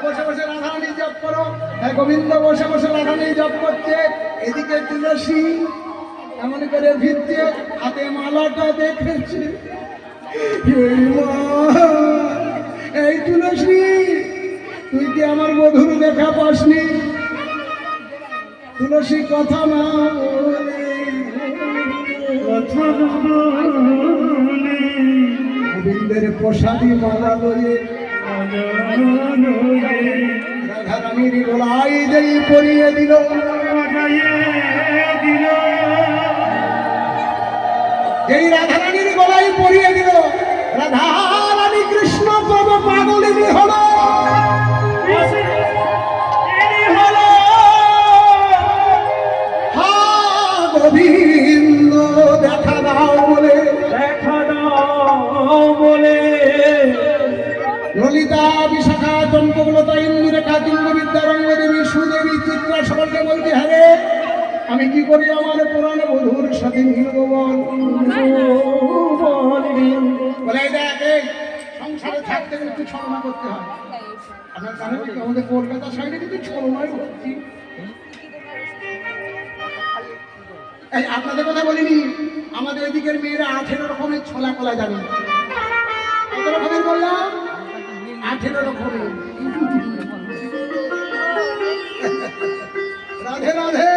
বসে বসে রাধারানী জপ করো। গোবিন্দ বসে বসে রাধারানী জপ করছে, এদিকে তুলসী এমন করে ভিড়ছে, হাতে মালাটা দেখেছে। এই তুলসী, তুই কি আমার বধুর দেখা পাসনি? তুলসী কথা না বলে, গোবিন্দের প্রসাদী মালা লয়ে রাধারানীর গলায় যেই পরিয়ে দিল, যেই রাধারানীর গলায় পরিয়ে দিল, রাধারানী কৃষ্ণ পদ পাগলিনী হলো। গোবিন্দ দেখা দাও বলে, দেখা দাও বলে ললিতা, বিশাখা, চম্পকলতা, ইন্দুরেখা, তিঙ্গবিদ্যা, রঙ্গদেবী, সুদেবী, চিত্রা সকলকে বলতে হবে, আমি কি করি আমার পুরাণ বধুর সাথে মিলব বল। বলে দেখ, সংসারে থাকতে একটু ছলনা করতে হয়। আপনার জানেন আমাদের কলকাতা সাইডে কিন্তু ছলনায় ভর্তি। এই আপনাদের কথা বলিনি, আমাদের এদিকের মেয়েরা 18 রকমের ছোলা কলা জানে। কত রকমের বললাম? 18 রকমের। রাধে রাধে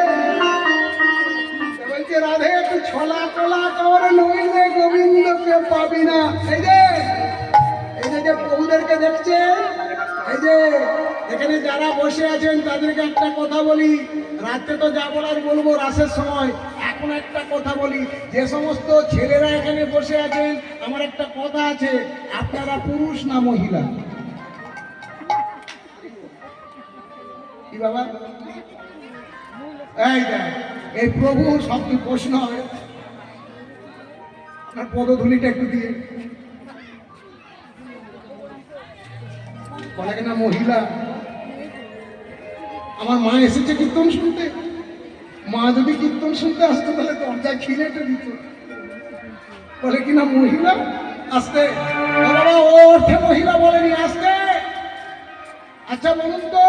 বলছে, রাধে তুই ছোলা কলা কর, নইলে গোবিন্দকে পাবি না। এই যে প্রভুদেরকে দেখছে, এই যে এখানে যারা বসে আছেন তাদেরকে একটা কথা বলি, রাত্রে তো যা বলার বলবো রাসের সময়, এখন একটা কথা বলি, যে সমস্ত ছেলেরা এখানে বসে আছেন, আমার একটা কথা আছে, আপনারা পুরুষ না মহিলা? কি বাবা? এই দেখ, এই প্রভু সব কি প্রশ্ন হয়? আপনার পদধূলিটা একটু দিয়ে বলে কিনা মহিলা। আমার মা এসেছে কীর্তন শুনতে, মা যদি কীর্তন শুনতে আসতো তাহলে দরজা খিলেটে দিত। বলে কিনা মহিলা, আসতে বাবা, ও অর্থে মহিলা বলেনি, আসতে। আচ্ছা বলুন তো,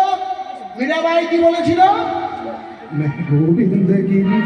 মীরাবাই কি বলেছিল? গোবিন্দ গিরি